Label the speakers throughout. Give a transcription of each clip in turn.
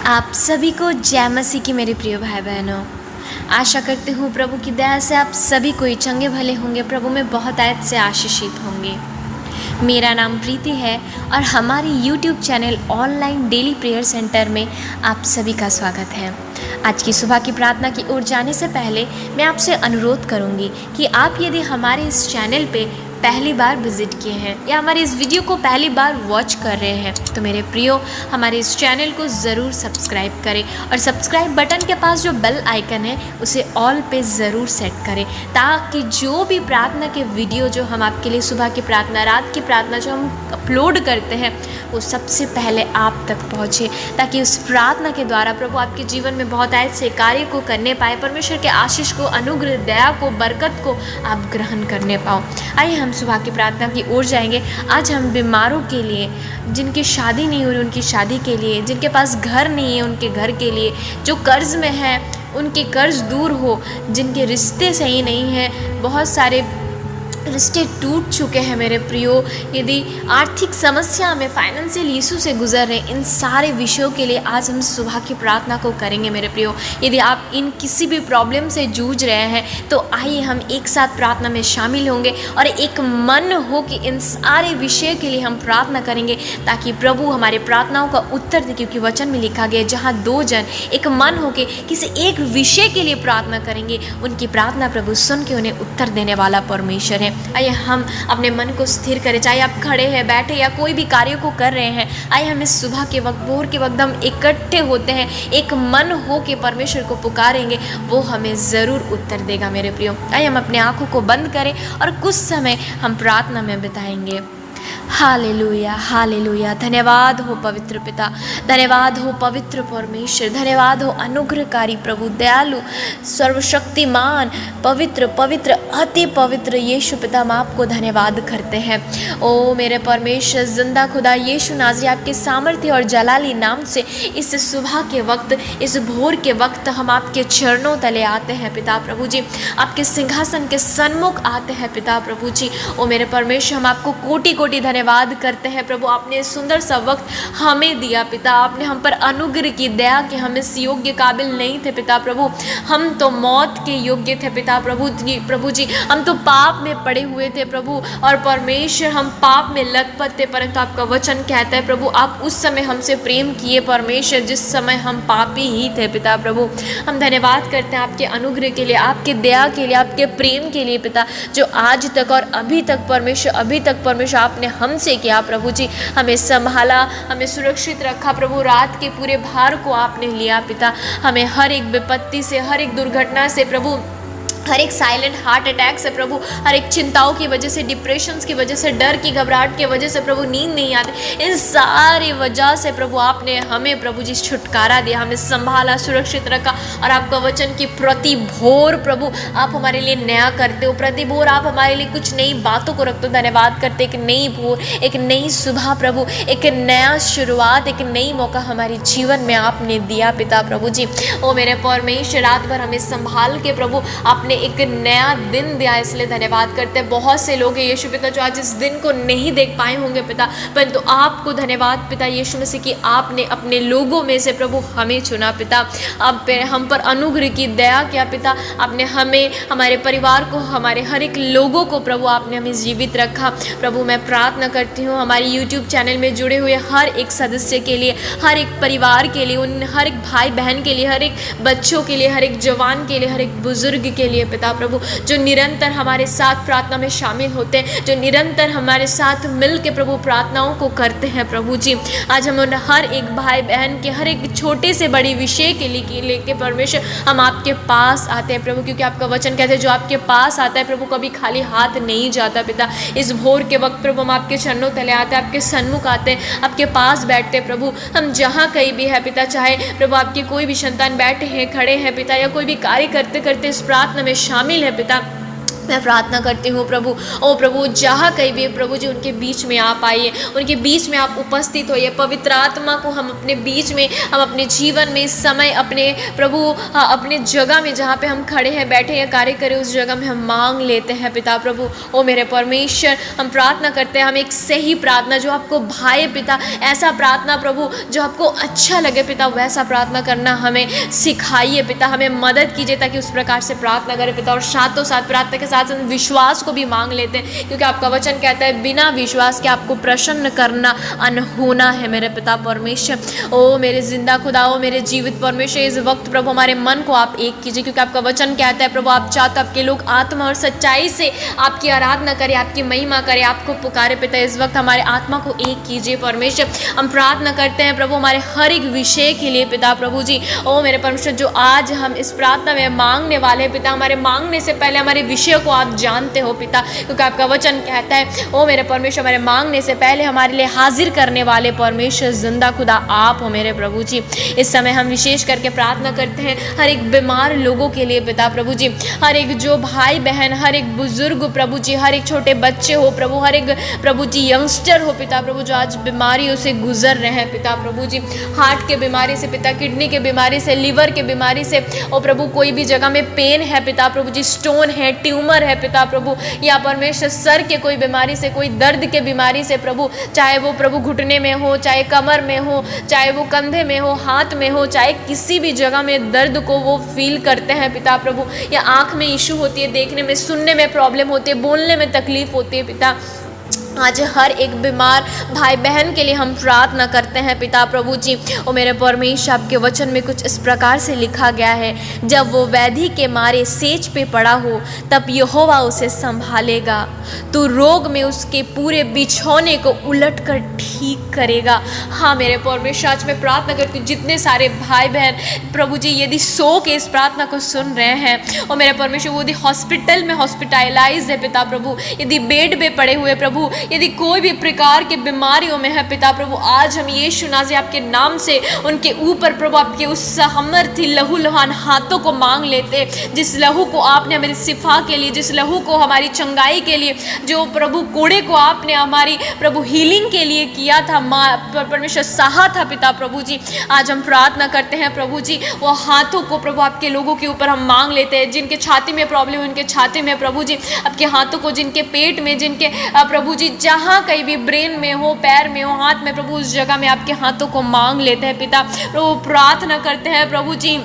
Speaker 1: आप सभी को जय मसीह की मेरे प्रिय भाई बहनों। आशा करती हूँ प्रभु की दया से आप सभी कोई चंगे भले होंगे, प्रभु में बहुत आयत से आशीषित होंगे। मेरा नाम प्रीति है और हमारे YouTube channel online daily prayer centre में आप सभी का स्वागत है। आज की सुबह की प्रार्थना की ओर जाने से पहले मैं आपसे अनुरोध करूंगी कि आप यदि हमारे इस चैनल पे पहली बार विजिट किए हैं या हमारे इस वीडियो को पहली बार वॉच कर रहे हैं तो मेरे प्रियो हमारे इस चैनल को ज़रूर सब्सक्राइब करें और सब्सक्राइब बटन के पास जो बेल आइकन है उसे ऑल पे ज़रूर सेट करें, ताकि जो भी प्रार्थना के वीडियो जो हम आपके लिए सुबह की प्रार्थना, रात की प्रार्थना जो हम अपलोड करते हैं वो सबसे पहले आप तक पहुँचे, ताकि उस प्रार्थना के द्वारा प्रभु आपके जीवन में बहुत ऐसे कार्य को करने पाए, परमेश्वर के आशीष को, अनुग्रह, दया को, बरकत को आप ग्रहण करने पाओ। आइए हम सुबह की प्रार्थना की ओर जाएंगे। आज हम बीमारों के लिए, जिनकी शादी नहीं हो रही उनकी शादी के लिए, जिनके पास घर नहीं है उनके घर के लिए, जो कर्ज में है उनके कर्ज दूर हो, जिनके रिश्ते सही नहीं हैं, बहुत सारे रिश्ते टूट चुके हैं मेरे प्रियो, यदि आर्थिक समस्या में फाइनेंशियल इशू से गुजर रहे, इन सारे विषयों के लिए आज हम सुबह की प्रार्थना को करेंगे मेरे प्रियो। यदि आप इन किसी भी प्रॉब्लम से जूझ रहे हैं तो आइए हम एक साथ प्रार्थना में शामिल होंगे और एक मन हो कि इन सारे विषय के लिए हम प्रार्थना करेंगे, ताकि प्रभु हमारे प्रार्थनाओं का उत्तर दे। क्योंकि वचन में लिखा गया, जहाँ दो जन एक मन हो के किसी एक विषय के लिए प्रार्थना करेंगे, उनकी प्रार्थना प्रभु सुन के उन्हें उत्तर देने वाला परमेश्वर है। आइए हम अपने मन को स्थिर करें, चाहे आप खड़े हैं, बैठे या कोई भी कार्य को कर रहे हैं। आइए हम इस सुबह के वक्त, भोर के वक्त हम इकट्ठे होते हैं, एक मन हो के परमेश्वर को पुकारेंगे, वो हमें ज़रूर उत्तर देगा मेरे प्रियो। आइए हम अपने आँखों को बंद करें और कुछ समय हम प्रार्थना में बिताएंगे। Hallelujah, hallelujah. धन्यवाद हो पवित्र पिता, धन्यवाद हो पवित्र परमेश्वर, धन्यवाद हो अनुग्रहकारी प्रभु, दयालु, सर्वशक्तिमान, पवित्र पवित्र अति पवित्र यीशु पिता, हम आपको धन्यवाद करते हैं। ओ मेरे परमेश्वर, जिंदा खुदा यीशु नाज़री, आपके सामर्थ्य और जलाली नाम से इस सुबह के वक्त, इस भोर के वक्त हम आपके चरणों तले आते हैं पिता प्रभु जी, आपके सिंहासन के सन्मुख आते हैं पिता प्रभु जी। ओ मेरे परमेश्वर, हम आपको कोटि कोटि धन्यवाद करते हैं प्रभु, आपने सुंदर सा वक्त हमें दिया पिता, आपने हम पर अनुग्रह की दया कि हम इस योग्य काबिल नहीं थे पिता प्रभु, हम तो मौत के योग्य थे पिता प्रभु जी, हम तो पाप में पड़े हुए थे प्रभु, और परमेश्वर हम पाप में लथपथ थे, परंतु आपका वचन कहता है प्रभु आप उस समय हमसे प्रेम किए परमेश्वर, जिस समय हम पापी ही थे पिता प्रभु। हम धन्यवाद करते हैं आपके अनुग्रह के लिए, आपके दया के लिए, आपके प्रेम के लिए पिता, जो आज तक और अभी तक परमेश्वर आपने हमसे किया प्रभु जी, हमें संभाला, हमें सुरक्षित रखा प्रभु, रात के पूरे भार को आपने लिया पिता, हमें हर एक विपत्ति से, हर एक दुर्घटना से प्रभु, हर एक साइलेंट हार्ट अटैक से प्रभु, हर एक चिंताओं की वजह से, डिप्रेशंस की वजह से, डर की घबराहट की वजह से प्रभु, नींद नहीं आती, इन सारी वजह से प्रभु आपने हमें प्रभु जी छुटकारा दिया, हमें संभाला, सुरक्षित रखा, और आपका वचन की प्रति भोर प्रभु आप हमारे लिए नया करते हो, प्रति भोर आप हमारे लिए कुछ नई बातों को रखते हो। धन्यवाद करते, एक नई भोर, एक नई सुबह प्रभु, एक नया शुरुआत, एक नई मौका हमारे जीवन में आपने दिया पिता प्रभु जी। ओ मेरे परमेश्वर, रात भर हमें संभाल के प्रभु आपने एक नया दिन दिया, इसलिए धन्यवाद करते हैं। बहुत से लोग हैं यीशु पिता जो आज इस दिन को नहीं देख पाए होंगे पिता, परंतु आपको धन्यवाद पिता यीशु मसीह कि आपने अपने लोगों में से प्रभु हमें चुना पिता, आप हम पर अनुग्रह की दया किया पिता, आपने हमें, हमारे परिवार को, हमारे हर एक लोगों को प्रभु आपने हमें जीवित रखा प्रभु। मैं प्रार्थना करती हूँ हमारी YouTube चैनल में जुड़े हुए हर एक सदस्य के लिए, हर एक परिवार के लिए, उन हर एक भाई बहन के लिए, हर एक बच्चों के लिए, हर एक जवान के लिए, हर एक बुजुर्ग के लिए पिता प्रभु, जो निरंतर हमारे साथ प्रार्थना में शामिल होते हैं, जो निरंतर हमारे साथ मिल के प्रभु प्रार्थनाओं को करते हैं प्रभु जी। आज हम उन हर एक भाई बहन के, हर एक छोटे से बड़ी विषय के लिए लेके परमेश्वर हम आपके पास आते हैं प्रभु, क्योंकि आपका वचन कहते हैं जो आपके पास आता है प्रभु कभी खाली हाथ नहीं जाता पिता। इस भोर के वक्त प्रभु हम आपके चरणों तले आते हैं, आपके सन्मुख आते हैं, आपके पास बैठते हैं प्रभु। हम जहाँ कहीं भी है पिता, चाहे प्रभु आपके कोई भी संतान बैठे हैं, खड़े हैं पिता, या कोई भी कार्य करते करते इस प्रार्थना में शामिल है पिता, मैं प्रार्थना करती हूँ प्रभु, ओ प्रभु जहाँ कहीं भी प्रभु जी उनके बीच में आप आइए, उनके बीच में आप उपस्थित होइए। पवित्र आत्मा को हम अपने बीच में, हम अपने जीवन में इस समय अपने प्रभु अपने जगह में जहाँ पे हम खड़े हैं, बैठे हैं, कार्य करें, उस जगह में हम मांग लेते हैं पिता प्रभु। ओ मेरे परमेश्वर, हम प्रार्थना करते हैं, हम एक सही प्रार्थना जो आपको भाए पिता, ऐसा प्रार्थना प्रभु जो आपको अच्छा लगे पिता, वैसा प्रार्थना करना हमें सिखाइए पिता, हमें मदद कीजिए ताकि उस प्रकार से प्रार्थना करें पिता। और साथों साथ प्रार्थना के साथ विश्वास को भी मांग लेते हैं, क्योंकि आपका वचन कहता है बिना विश्वास के आपको प्रसन्न करना अनहोना है मेरे पिता परमेश्वर। ओ मेरे जिंदा खुदा, ओ मेरे जीवित परमेश्वर, इस वक्त प्रभु हमारे मन को आप एक कीजिए, क्योंकि आपका वचन कहता है प्रभु आप चाहते आपके लोग आत्मा और सच्चाई से आपकी आराधना करें, आपकी महिमा करें, आपको पुकारे पिता। इस वक्त हमारे आत्मा को एक कीजिए परमेश्वर। हम प्रार्थना करते हैं प्रभु हमारे हर एक विषय के लिए पिता प्रभु जी। ओ मेरे परमेश्वर, जो आज हम इस प्रार्थना में मांगने वाले हैं पिता, हमारे मांगने से पहले हमारे विषय को आप जानते हो पिता, क्योंकि आपका वचन कहता है ओ मेरे परमेश्वर, हमारे मांगने से पहले हमारे लिए हाजिर करने वाले परमेश्वर जिंदा खुदा आप हो मेरे प्रभु जी। इस समय हम विशेष करके प्रार्थना करते हैं हर एक बीमार लोगों के लिए पिता प्रभु जी, हर एक जो भाई बहन, हर एक बुजुर्ग प्रभु जी, हर एक छोटे बच्चे हो प्रभु, हर एक प्रभु जी यंगस्टर हो पिता प्रभु, जो आज बीमारियों से गुजर रहे हैं पिता प्रभु जी, हार्ट के बीमारी से पिता, किडनी के बीमारी से, लिवर के बीमारी से, ओ प्रभु कोई भी जगह में पेन है पिता प्रभु जी, स्टोन है, ट्यूमर है पिता प्रभु, या परमेश्वर सर के कोई बीमारी से, कोई दर्द के बीमारी से प्रभु, चाहे वो प्रभु घुटने में हो, चाहे कमर में हो, चाहे वो कंधे में हो, हाथ में हो, चाहे किसी भी जगह में दर्द को वो फील करते हैं पिता प्रभु, या आँख में इशू होती है, देखने में, सुनने में प्रॉब्लम होती है, बोलने में तकलीफ होती है पिता, आज हर एक बीमार भाई बहन के लिए हम प्रार्थना करते हैं पिता प्रभु जी। और मेरे परमेश्वर, आपके वचन में कुछ इस प्रकार से लिखा गया है, जब वो व्याधि के मारे सेज पे पड़ा हो तब यहोवा उसे संभालेगा, तू रोग में उसके पूरे बिछौने को उलट कर ठीक करेगा। हाँ मेरे परमेश्वर, आज मैं प्रार्थना करती हूँ जितने सारे भाई बहन प्रभु जी यदि सो के इस प्रार्थना को सुन रहे हैं, और मेरे परमेश्वर वो यदि हॉस्पिटल में हॉस्पिटलाइज है पिता प्रभु, यदि बेड पे पड़े हुए प्रभु, यदि कोई भी प्रकार के बीमारियों में है पिता प्रभु, आज हम यीशु नाज़री आपके नाम से उनके ऊपर प्रभु आपके उस सामर्थी लहू लुहान हाथों को मांग लेते, जिस लहू को आपने हमारी शिफा के लिए, जिस लहू को हमारी चंगाई के लिए, जो प्रभु कोड़े को आपने हमारी प्रभु हीलिंग के लिए किया था, परमेश्वर सहा था पिता प्रभु जी। आज हम प्रार्थना करते हैं प्रभु जी, वो हाथों को प्रभु आपके लोगों के ऊपर हम मांग लेते हैं, जिनके छाती में प्रॉब्लम है उनके छाती में प्रभु जी आपके हाथों को, जिनके पेट में, जिनके प्रभु जी जहाँ कहीं भी ब्रेन में हो, पैर में हो, हाथ में प्रभु, उस जगह में आपके हाथों को मांग लेते हैं पिता प्रभु। प्रार्थना करते हैं प्रभु जी,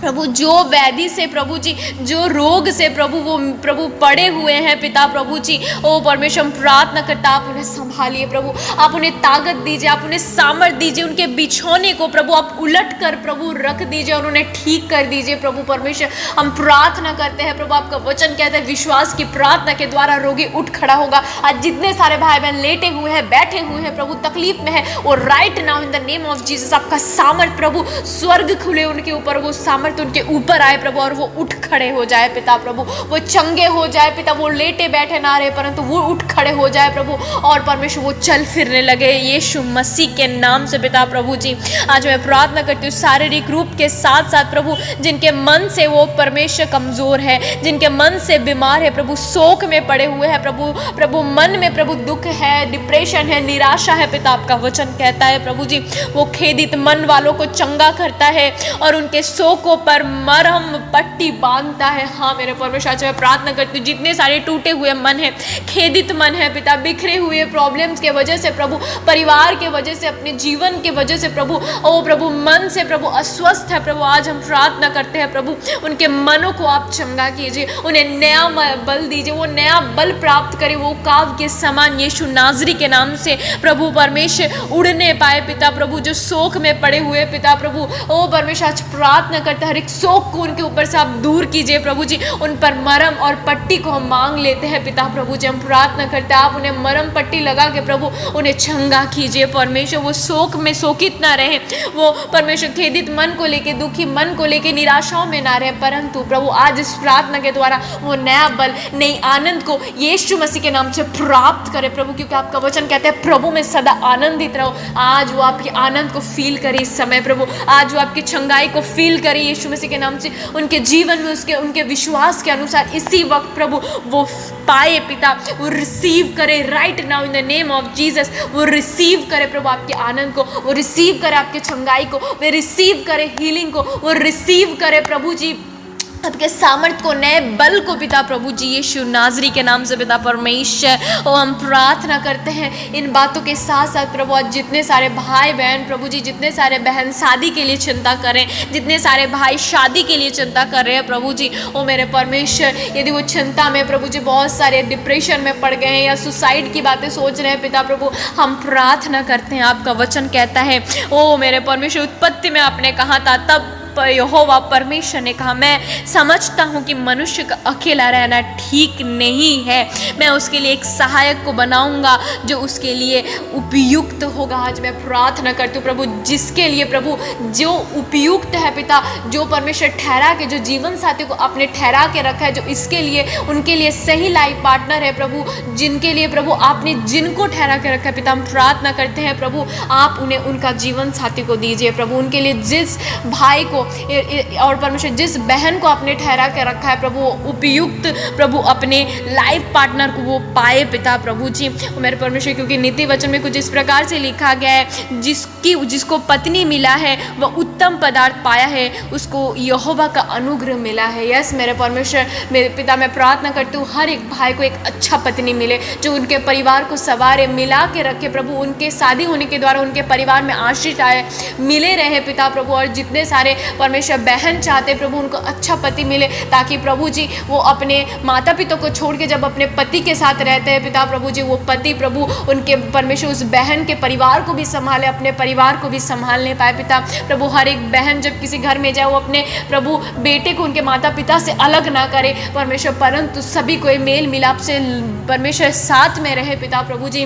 Speaker 1: प्रभु जो व्याधि से प्रभु जी, जो रोग से प्रभु वो प्रभु पड़े हुए हैं पिता प्रभु जी, ओ परमेश्वर हम प्रार्थना करता आप उन्हें संभालिए प्रभु, आप उन्हें ताकत दीजिए, आप उन्हें सामर्थ दीजिए, उनके बिछौने को प्रभु आप उलट कर प्रभु रख दीजिए और उन्हें ठीक कर दीजिए प्रभु परमेश्वर। हम प्रार्थना करते हैं प्रभु, आपका वचन कहता है विश्वास की प्रार्थना के द्वारा रोगी उठ खड़ा होगा। आज जितने सारे भाई बहन लेटे हुए हैं, बैठे हुए हैं प्रभु, तकलीफ में है, और right now in the name of Jesus आपका सामर्थ प्रभु, स्वर्ग खुले उनके ऊपर, वो सामर्थ उनके ऊपर आए प्रभु, और वो उठ खड़े हो जाए पिता प्रभु, वो चंगे हो जाए पिता, वो लेटे बैठे ना रहे परंतु वो उठ खड़े हो जाए प्रभु, और परमेश्वर वो चल फिरने लगे यीशु मसीह के नाम से पिता प्रभु जी। आज मैं प्रार्थना करती हूँ शारीरिक रूप के साथ साथ प्रभु, जिनके मन से वो परमेश्वर कमजोर है, जिनके मन से बीमार है प्रभु, शोक में पड़े हुए हैं प्रभु, मन में प्रभु दुख है, डिप्रेशन है, निराशा है पिता, आपका वचन कहता है प्रभु जी वो खेदित मन वालों को चंगा करता है और उनके शोकों पर मरहम पट्टी बांधता है। हाँ मेरे परमेश्वर, आज मैं प्रार्थना करती हूँ जितने सारे टूटे हुए मन है, खेदित मन है पिता, बिखरे हुए प्रॉब्लम्स के वजह से प्रभु, परिवार के वजह से, अपने जीवन के वजह से प्रभु, ओ प्रभु मन से प्रभु अस्वस्थ है प्रभु, आज हम प्रार्थना करते हैं प्रभु उनके मनों को आप चंगा कीजिए, उन्हें नया बल दीजिए, वो नया बल प्राप्त करे, वो काव के समान यीशु नाज़री के नाम से प्रभु परमेश्वर उड़ने पाए पिता प्रभु, जो शोक में पड़े हुए पिता प्रभु, ओ परमेश्वर आज प्रार्थना करते हैं हर एक शोक को उनके ऊपर से आप दूर कीजिए प्रभु जी, उन पर मरहम और पट्टी को हम मांग लेते हैं पिता प्रभु जी। हम प्रार्थना करते हैं आप उन्हें मरहम पट्टी लगा के प्रभु उन्हें चंगा कीजिए परमेश्वर, वो शोक में शोकित ना रहे, वो परमेश्वर खेदित मन को लेके, दुखी मन को लेके निराशाओं में ना रहे, परंतु प्रभु आज इस प्रार्थना के द्वारा वो नया बल, नई आनंद को यीशु मसीह के नाम से प्राप्त करे प्रभु, क्योंकि आपका वचन कहते हैं प्रभु में सदा आनंदित रहो। आज वो आपके आनंद को फील करे इस समय प्रभु, आज वो आपकी चंगाई को फील करे यीशु मसीह के नाम से उनके जीवन में उसके उनके विश्वास के अनुसार इसी वक्त प्रभु वो पाए पिता, वो रिसीव करे right now in the name of Jesus. वो रिसीव करे प्रभु आपके आनंद को, वो रिसीव करे आपके चंगाई को, वो रिसीव करे हीलिंग को, वो रिसीव करे प्रभु जी आपके सामर्थ को, नए बल को पिता प्रभु जी यीशु नाजरी के नाम से पिता परमेश्वर। और हम प्रार्थना करते हैं इन बातों के साथ साथ प्रभु आज जितने सारे भाई बहन प्रभु जी, जितने सारे बहन शादी के लिए चिंता करें, जितने सारे भाई शादी के लिए चिंता कर रहे हैं प्रभु जी, ओ मेरे परमेश्वर, यदि वो चिंता में प्रभु जी बहुत सारे डिप्रेशन में पड़ गए हैं या सुसाइड की बातें सोच रहे हैं पिता प्रभु, हम प्रार्थना करते हैं। आपका वचन कहता है ओ मेरे परमेश्वर, उत्पत्ति में आपने कहा था, तब यहोवा परमेश्वर ने कहा, मैं समझता हूँ कि मनुष्य का अकेला रहना ठीक नहीं है, मैं उसके लिए एक सहायक को बनाऊंगा जो उसके लिए उपयुक्त होगा। आज मैं प्रार्थना करती हूँ प्रभु, जिसके लिए प्रभु जो उपयुक्त है पिता, जो परमेश्वर ठहरा के, जो जीवन साथी को आपने ठहरा के रखा है, जो इसके लिए उनके लिए सही लाइफ पार्टनर है प्रभु, जिनके लिए प्रभु आपने जिनको ठहरा के रखा है पिता, हम प्रार्थना करते हैं प्रभु आप उन्हें उनका जीवन साथी को दीजिए प्रभु, उनके लिए जिस भाई को और परमेश्वर जिस बहन को आपने ठहरा के रखा है प्रभु, उपयुक्त प्रभु अपने लाइफ पार्टनर को वो पाए पिता प्रभु जी मेरे परमेश्वर। क्योंकि नीति वचन में कुछ इस प्रकार से लिखा गया है, जिसको पत्नी मिला है वह उत्तम पदार्थ पाया है, उसको यहोवा का अनुग्रह मिला है। यस मेरे परमेश्वर, मेरे पिता मैं प्रार्थना करती हूँ हर एक भाई को एक अच्छा पत्नी मिले, जो उनके परिवार को सवारे, मिला के रखे प्रभु, उनके शादी होने के द्वारा उनके परिवार में आशीष आए, मिले रहे पिता प्रभु। और जितने सारे परमेश्वर बहन चाहते प्रभु उनको अच्छा पति मिले, ताकि प्रभु जी वो अपने माता पिता को छोड़ के जब अपने पति के साथ रहते हैं पिता प्रभु जी, वो पति प्रभु उनके परमेश्वर उस बहन के परिवार को भी संभाले, अपने परिवार को भी संभालने पाए पिता प्रभु। हर एक बहन जब किसी घर में जाए वो अपने प्रभु बेटे को उनके माता पिता से अलग ना करे परमेश्वर, परंतु सभी को मेल मिलाप से परमेश्वर साथ में रहे पिता प्रभु जी।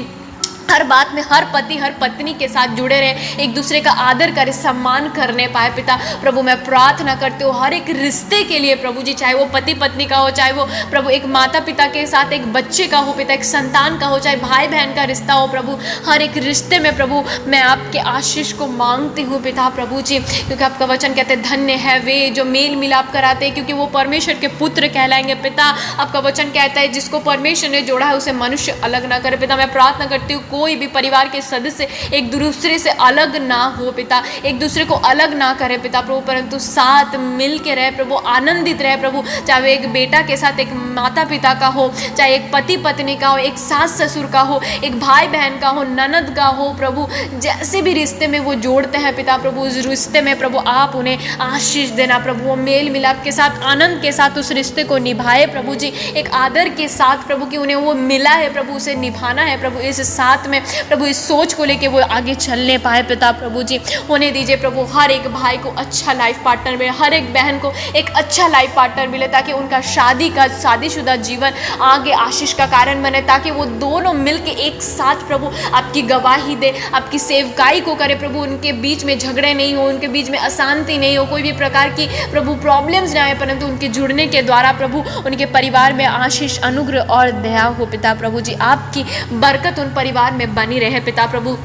Speaker 1: हर बात में हर पति हर पत्नी के साथ जुड़े रहे, एक दूसरे का आदर करे, सम्मान करने पाए पिता प्रभु। मैं प्रार्थना करती हूँ हर एक रिश्ते के लिए प्रभु जी, चाहे वो पति पत्नी का हो, चाहे वो प्रभु एक माता पिता के साथ एक बच्चे का हो पिता, एक संतान का हो, चाहे भाई बहन का रिश्ता हो प्रभु, हर एक रिश्ते में प्रभु मैं आपके आशीष को मांगती हूँ पिता प्रभु जी। क्योंकि आपका वचन कहते हैं धन्य है वे जो मेल मिलाप कराते हैं, क्योंकि वो परमेश्वर के पुत्र कहलाएंगे पिता। आपका वचन कहता है जिसको परमेश्वर ने जोड़ा है उसे मनुष्य अलग ना करे पिता। मैं प्रार्थना करती हूँ कोई भी परिवार के सदस्य एक दूसरे से अलग ना हो पिता, एक दूसरे को अलग ना करे पिता प्रभु, परंतु साथ मिल के रहे प्रभु, आनंदित रहे प्रभु। चाहे एक बेटा के साथ एक माता पिता का हो, चाहे एक पति पत्नी का हो, एक सास ससुर का हो, एक भाई बहन का हो, ननद का हो प्रभु, जैसे भी रिश्ते में वो जोड़ते हैं पिता प्रभु, उस रिश्ते में प्रभु आप उन्हें आशीष देना प्रभु, वो मेल मिलाप के साथ आनंद के साथ उस रिश्ते को निभाए प्रभु जी, एक आदर के साथ प्रभु कि उन्हें वो मिला है प्रभु, उसे निभाना है प्रभु। इस साथ में प्रभु इस सोच को लेके वो आगे चलने पाए पिता प्रभु जी। होने दीजिए प्रभु हर एक भाई को अच्छा लाइफ पार्टनर मिले, हर एक बहन को एक अच्छा लाइफ पार्टनर मिले, ताकि उनका शादीशुदा जीवन आगे आशीष का कारण बने, ताकि वो दोनों मिलके एक साथ प्रभु आपकी गवाही दे, आपकी सेवकाई को करे प्रभु। उनके बीच में झगड़े नहीं हो, उनके बीच में अशांति नहीं हो, कोई भी प्रकार की प्रभु प्रॉब्लम्स ना आए, परंतु उनके जुड़ने के द्वारा प्रभु उनके परिवार में आशीष अनुग्रह और दया हो पिता प्रभु जी। आपकी बरकत उन परिवार में बनी रहे पिता प्रभु।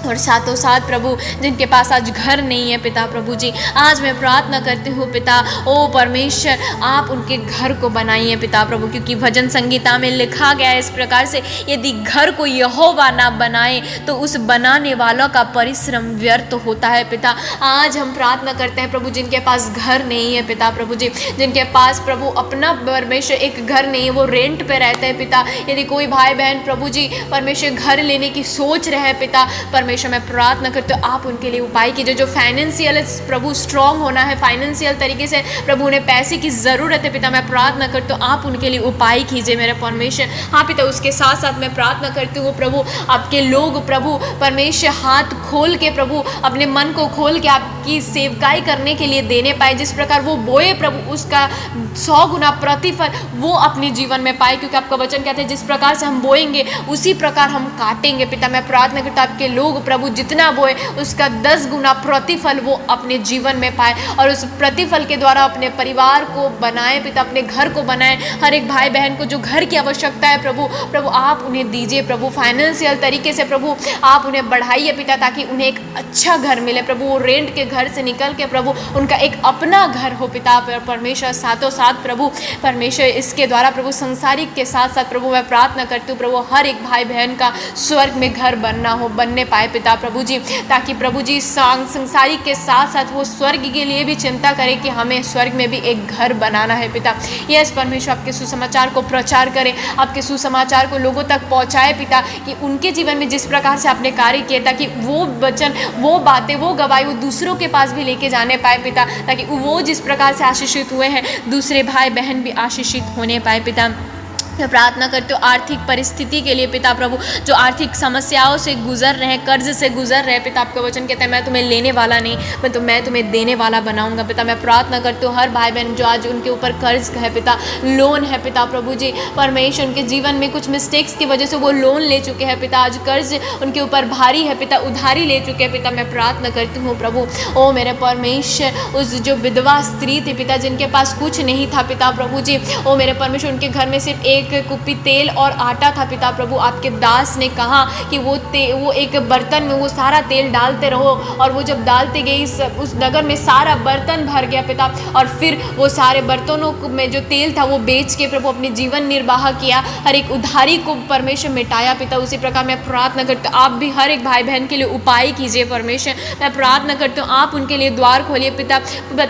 Speaker 1: और साथों साथ प्रभु जिनके पास आज घर नहीं है पिता प्रभु जी, आज मैं प्रार्थना करती हूँ पिता ओ परमेश्वर आप उनके घर को बनाइए पिता प्रभु, क्योंकि भजन संगीता में लिखा गया है इस प्रकार से, यदि घर को यहोवा ना बनाए तो उस बनाने वालों का परिश्रम व्यर्थ होता है पिता। आज हम प्रार्थना करते हैं प्रभु जिनके पास घर नहीं है पिता प्रभु जी, जिनके पास प्रभु अपना परमेश्वर एक घर नहीं है, वो रेंट पे रहते हैं पिता। यदि कोई भाई बहन प्रभु जी परमेश्वर घर लेने की सोच रहे हैं पिता परमेश्वर, मैं प्रार्थना करते हो आप उनके लिए उपाय कीजिए। जो फाइनेंशियल प्रभु स्ट्रांग होना है, फाइनेंशियल तरीके से प्रभु उन्हें पैसे की ज़रूरत है पिता, मैं प्रार्थना करती हूँ आप उनके लिए उपाय कीजिए मेरे परमेश्वर। हाँ पिता, उसके साथ साथ मैं प्रार्थना करती हूँ प्रभु आपके लोग प्रभु परमेश्वर हाथ खोल के प्रभु अपने मन को खोल के आपकी सेवकाई करने के लिए देने पाए। जिस प्रकार वो बोए प्रभु उसका 100 गुना प्रतिफल वो अपने जीवन में पाए, क्योंकि आपका वचन कहते हैं जिस प्रकार से हम बोएंगे उसी प्रकार हम काटेंगे पिता। मैं प्रार्थना करता हूँ आपके लोग लोग प्रभु जितना बोए उसका 10 गुना प्रतिफल वो अपने जीवन में पाए, और उस प्रतिफल के द्वारा अपने परिवार को बनाए पिता, अपने घर को बनाए। हर एक भाई बहन को जो घर की आवश्यकता है प्रभु, प्रभु आप उन्हें दीजिए प्रभु, फाइनेंशियल तरीके से प्रभु आप उन्हें बढ़ाइए पिता, ताकि उन्हें एक अच्छा घर मिले प्रभु। वो रेंट के घर से निकल के प्रभु उनका एक अपना घर हो पिता परमेश्वर। साथों साथ प्रभु परमेश्वर इसके द्वारा प्रभु संसारिक के साथ साथ प्रभु मैं प्रार्थना करती हूँ प्रभु हर एक भाई बहन का स्वर्ग में घर बनने पाए पिता प्रभु जी, ताकि प्रभु जी संसारिक के साथ साथ वो स्वर्ग के लिए भी चिंता करे कि हमें स्वर्ग में भी एक घर बनाना है पिता। यस परमेश्वर, आपके सुसमाचार को प्रचार करें, आपके सुसमाचार को लोगों तक पहुँचाए पिता, कि उनके जीवन में जिस प्रकार से आपने कार्य किए ताकि वो वचन, वो बातें, वो गवाही वो दूसरों के पास भी लेके जाने पाए पिता, ताकि वो जिस प्रकार से आशीषित हुए हैं दूसरे भाई बहन भी आशीषित होने पाए पिता। मैं प्रार्थना करती हूँ आर्थिक परिस्थिति के लिए पिता प्रभु, जो आर्थिक समस्याओं से गुजर रहे हैं, कर्ज से गुजर रहे हैं पिता। आपका वचन कहता है मैं तुम्हें लेने वाला नहीं, मैं तुम्हें देने वाला बनाऊंगा पिता। मैं प्रार्थना करती हूँ हर भाई बहन जो आज उनके ऊपर कर्ज है पिता, लोन है पिता प्रभु जी, परमेश्वर उनके जीवन में कुछ मिस्टेक्स की वजह से वो लोन ले चुके हैं पिता, आज कर्ज उनके ऊपर भारी है पिता, उधारी ले चुके हैं पिता। मैं प्रार्थना करती हूँ प्रभु, ओ मेरे परमेश्वर, उस जो विधवा स्त्री थी पिता, जिनके पास कुछ नहीं था पिता प्रभु जी, ओ मेरे परमेश्वर, उनके घर में सिर्फ एक कुप्पी तेल और आटा था पिता प्रभु। आपके दास ने कहा कि वो एक बर्तन में वो सारा तेल डालते रहो, और वो जब डालते गई उस नगर में सारा बर्तन भर गया पिता, और फिर वो सारे बर्तनों में जो तेल था वो बेच के प्रभु अपने जीवन निर्वाह किया, हर एक उधारी को परमेश्वर मिटाया पिता। उसी प्रकार मैं प्रार्थना करती हूँ आप भी हर एक भाई बहन के लिए उपाय कीजिए परमेश्वर। मैं प्रार्थना करती हूँ आप उनके लिए द्वार खोलिए पिता।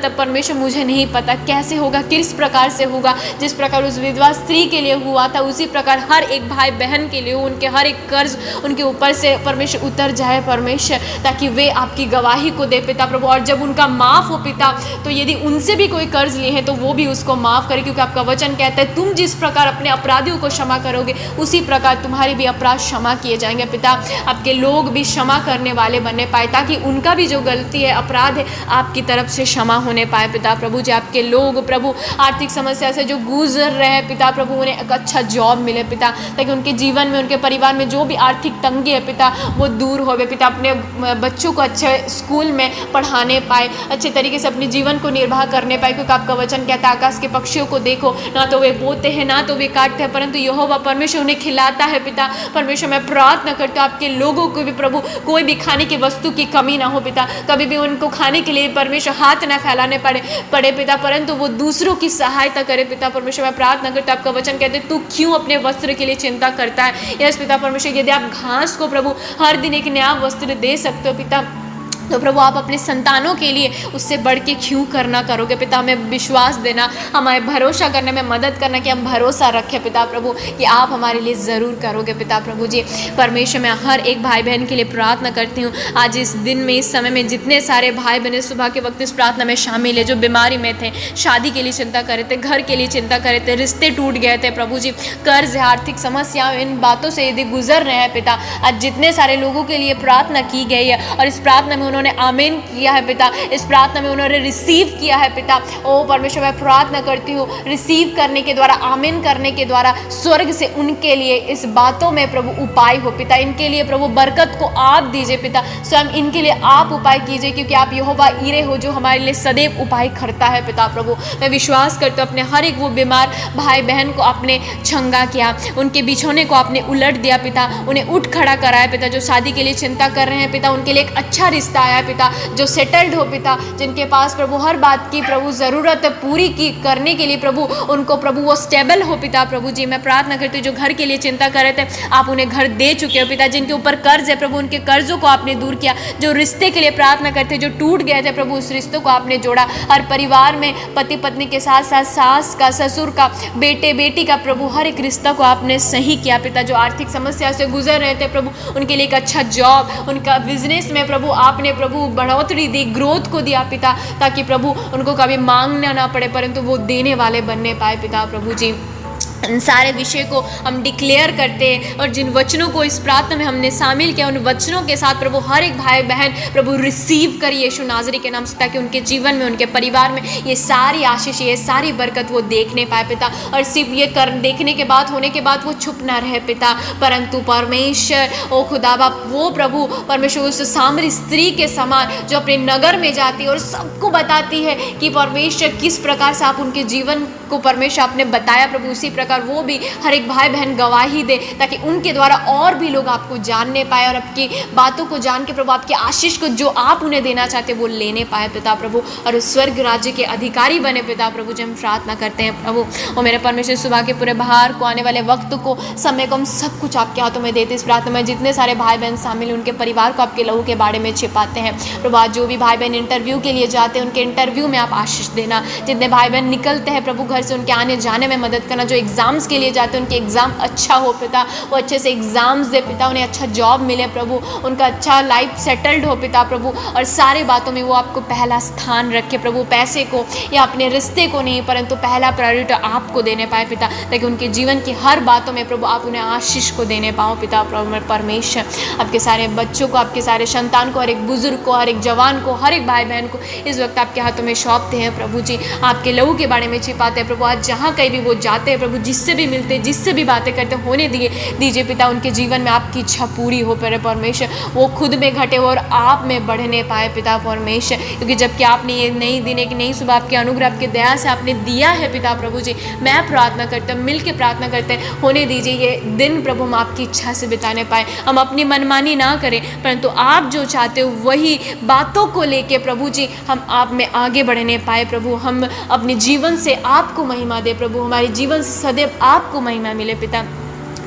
Speaker 1: परमेश्वर मुझे नहीं पता कैसे होगा, किस प्रकार से होगा, जिस प्रकार उस विधवा स्त्री के लिए हुआ था उसी प्रकार हर एक भाई बहन के लिए उनके हर एक कर्ज उनके ऊपर से परमेश्वर उतर जाए परमेश्वर, ताकि वे आपकी गवाही को दे पिता प्रभु। और जब उनका माफ़ हो पिता, तो यदि उनसे भी कोई कर्ज लिए हैं तो वो भी उसको माफ़ करे, क्योंकि आपका वचन कहता है तुम जिस प्रकार अपने अपराधियों को क्षमा करोगे उसी प्रकार तुम्हारे भी अपराध क्षमा किए जाएंगे पिता। आपके लोग भी क्षमा करने वाले बनने पाए, ताकि उनका भी जो गलती है, अपराध है, आपकी तरफ से क्षमा होने पाए पिता प्रभु जी। आपके लोग प्रभु आर्थिक समस्या से जो गुजर रहे हैं पिता प्रभु, उन्हें एक अच्छा जॉब मिले पिता, ताकि उनके जीवन में, उनके परिवार में जो भी आर्थिक तंगी है पिता वो दूर होवे पिता। अपने बच्चों को अच्छे स्कूल में पढ़ाने पाए, अच्छे तरीके से अपने जीवन को निर्वाह करने पाए, क्योंकि आपका वचन कहता है आकाश के पक्षियों को देखो, ना तो वे बोते हैं ना तो वे काटते हैं, परंतु यहोवा परमेश्वर उन्हें खिलाता है पिता। परमेश्वर मैं प्रार्थना करता हूँ आपके लोगों को भी प्रभु कोई भी खाने की वस्तु की कमी ना हो पिता, कभी भी उनको खाने के लिए परमेश्वर हाथ ना फैलाने पड़े पिता, परंतु वो दूसरों की सहायता करे पिता। परमेश्वर मैं प्रार्थना करता हूँ आपका वचन कहते तू क्यों अपने वस्त्र के लिए चिंता करता है। यस पिता परमेश्वर, यदि आप घास को प्रभु हर दिन एक नया वस्त्र दे सकते हो पिता, तो प्रभु आप अपने संतानों के लिए उससे बढ़ के क्यों करना करोगे पिता। हमें विश्वास देना, हमारे भरोसा करने में मदद करना, कि हम भरोसा रखें पिता प्रभु कि आप हमारे लिए ज़रूर करोगे पिता प्रभु जी। परमेश्वर मैं हर एक भाई बहन के लिए प्रार्थना करती हूँ आज इस दिन में, इस समय में जितने सारे भाई बहन सुबह के वक्त इस प्रार्थना में शामिल है, जो बीमारी में थे, शादी के लिए चिंता कर रहे थे, घर के लिए चिंता कर रहे थे, रिश्ते टूट गए थे प्रभु जी, कर्ज है, आर्थिक समस्या, इन बातों से यदि गुजर रहे हैं पिता, आज जितने सारे लोगों के लिए प्रार्थना की गई है और इस प्रार्थना में उन्होंने आमीन किया है पिता, इस प्रार्थना में उन्होंने रिसीव किया है पिता। ओ परमेश्वर मैं प्रार्थना करती हूँ रिसीव करने के द्वारा, आमीन करने के द्वारा स्वर्ग से उनके लिए इस बातों में प्रभु उपाय हो पिता। इनके लिए प्रभु बरकत को आप दीजिए पिता, स्वयं इनके लिए आप उपाय कीजिए, क्योंकि आप यहोवा ईरे हो जो हमारे लिए सदैव उपाय करता है पिता प्रभु। मैं विश्वास करती हूँ अपने हर एक वो बीमार भाई बहन को आपने छंगा किया, उनके बिछौने को आपने उलट दिया पिता, उन्हें उठ खड़ा कराया पिता। जो शादी के लिए चिंता कर रहे हैं पिता, उनके लिए एक अच्छा रिश्ता आया पिता, जो सेटल्ड हो पिता, जिनके पास प्रभु हर बात की प्रभु ज़रूरत पूरी की करने के लिए प्रभु उनको प्रभु वो स्टेबल हो पिता प्रभु जी। मैं प्रार्थना करती हूँ जो घर के लिए चिंता कर रहे थे आप उन्हें घर दे चुके हो पिता, जिनके ऊपर कर्ज है प्रभु उनके कर्जों को आपने दूर किया, जो रिश्ते के लिए प्रार्थना करते जो टूट गए थे प्रभु उस रिश्तों को आपने जोड़ा। हर परिवार में पति पत्नी के साथ साथ सास का, ससुर का, बेटे बेटी का प्रभु हर एक रिश्ता को आपने सही किया पिता। जो आर्थिक समस्या से गुजर रहे थे प्रभु उनके लिए एक अच्छा जॉब, उनका बिजनेस में प्रभु आपने प्रभु बढ़ोतरी दी, ग्रोथ को दिया पिता, ताकि प्रभु उनको कभी मांगना ना पड़े परंतु वो देने वाले बनने पाए पिता प्रभु जी। इन सारे विषय को हम डिक्लेयर करते हैं और जिन वचनों को इस प्रार्थना में हमने शामिल किया उन वचनों के साथ प्रभु हर एक भाई बहन प्रभु रिसीव करिए यीशु नाज़री के नाम से, ताकि उनके जीवन में, उनके परिवार में ये सारी आशीष, ये सारी बरकत वो देखने पाए पिता। और सिर्फ ये कर देखने के बाद, होने के बाद वो चुप ना रहे पिता, परंतु परमेश्वर ओ खुदा बाप वो प्रभु परमेश्वर उस सामरी स्त्री के समान जो अपने नगर में जाती है और सबको बताती है कि परमेश्वर किस प्रकार से आप उनके जीवन को परमेश्वर आपने बताया प्रभु, उसी प्रकार वो भी हर एक भाई बहन गवाही दे, ताकि उनके द्वारा और भी लोग आपको जानने पाए और आपकी बातों को जान के प्रभु आपकी आशीष को जो आप उन्हें देना चाहते वो लेने पाए पिता प्रभु, और उस स्वर्ग राज्य के अधिकारी बने पिता प्रभु। जब हम प्रार्थना करते हैं प्रभु और मेरे परमेश्वर सुबह के पूरे बाहर को आने वाले वक्त को, समय को हम सब कुछ आपके हाथों में देते। इस प्रार्थना में जितने सारे भाई बहन शामिल उनके परिवार को आपके लहू के बारे में छिपाते हैं प्रभु। आज जो भी भाई बहन इंटरव्यू के लिए जाते हैं उनके इंटरव्यू में आप आशीष देना। जितने भाई बहन निकलते हैं प्रभु घर से, उनके आने जाने में मदद करना। जो एग्जाम्स के लिए जाते हैं उनके एग्जाम अच्छा हो पिता, वो अच्छे से एग्जाम्स दे पिता, उन्हें अच्छा जॉब मिले प्रभु, उनका अच्छा लाइफ सेटल्ड हो पिता प्रभु, और सारे बातों में वो आपको पहला स्थान रखे प्रभु। पैसे को या अपने रिश्ते को नहीं, परंतु पहला प्रायोरिटी आपको देने पाए पिता, ताकि उनके जीवन की हर बातों में प्रभु आप उन्हें आशीष को देने पाओ पिता परमेश्वर। आपके सारे बच्चों को, आपके सारे संतान को, हर एक बुजुर्ग को, हर एक जवान को, हर एक भाई बहन को इस वक्त आपके हाथों में सौंपते हैं प्रभु जी। आपके लहू के बारे में छिपाते हैं प्रभु। आज जहाँ कहीं भी वो जाते हैं प्रभु, जिससे भी मिलते, जिससे भी बातें करते, होने दीजिए पिता उनके जीवन में आपकी इच्छा पूरी हो पर परमेश्वर। वो खुद में घटे हो और आप में बढ़ने पाए पिता परमेश्वर, क्योंकि जबकि आपने ये नई दिन, एक नई सुबह आपके अनुग्रह, आपके दया से आपने दिया है पिता प्रभु जी। मैं प्रार्थना करता हूँ, मिल के प्रार्थना करते हैं, होने दीजिए ये दिन प्रभु हम आपकी इच्छा से बिताने पाए। हम अपनी मनमानी ना करें, परंतु आप जो चाहते हो वही बातों को लेके प्रभु जी हम आप में आगे बढ़ने पाए प्रभु। हम अपने जीवन से आपको महिमा दे प्रभु, हमारे जीवन से सदैव आपको महिमा मिले पिता।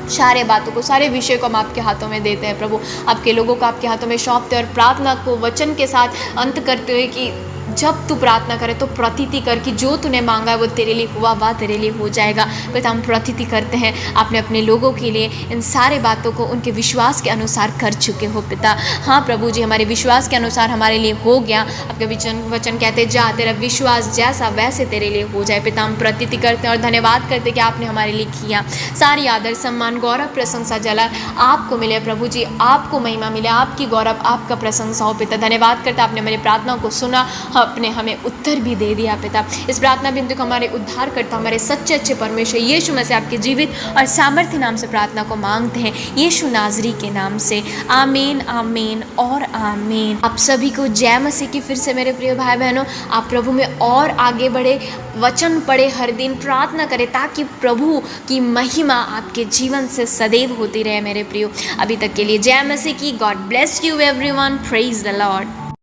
Speaker 1: सारे बातों को, सारे विषय को हम आपके हाथों में देते हैं प्रभु। आपके लोगों को आपके हाथों में सौंपते हैं और प्रार्थना को वचन के साथ अंत करते हुए कि जब तू प्रार्थना करे तो प्रतीति कर कि जो तूने मांगा है वो तेरे लिए हुआ, वह तेरे लिए हो जाएगा पिता। हम प्रतीति करते हैं आपने अपने लोगों के लिए इन सारे बातों को उनके विश्वास के अनुसार कर चुके हो पिता। हाँ प्रभु जी, हमारे विश्वास के अनुसार हमारे लिए हो गया। आपके वचन कहते जा तेरा विश्वास जैसा वैसे तेरे लिए हो जाए पिता। हम प्रतीति करते हैं और धन्यवाद करते हैं कि आपने हमारे लिए किया। सारी आदर, सम्मान, गौरव, प्रशंसा, जलाल आपको मिले प्रभु जी। आपको महिमा मिले, आपकी गौरव, आपका प्रशंसा हो पिता। धन्यवाद करते आपने मेरी प्रार्थनाओं को सुना, आपने हमें उत्तर भी दे दिया पिता। इस प्रार्थना बिंदु को हमारे उद्धार करता, हमारे सच्चे अच्छे परमेश्वर यीशु मसीह आपके जीवित और सामर्थ्य नाम से प्रार्थना को मांगते हैं, यीशु नाज़री के नाम से। आमीन, आमीन और आमीन। आप सभी को जय मसीह की। फिर से मेरे प्रिय भाई बहनों, आप प्रभु में और आगे बढ़े, वचन पढ़े, हर दिन प्रार्थना करें, ताकि प्रभु की महिमा आपके जीवन से सदैव होती रहे मेरे प्रियो। अभी तक के लिए जय मसीह की। God bless you everyone. Praise the Lord.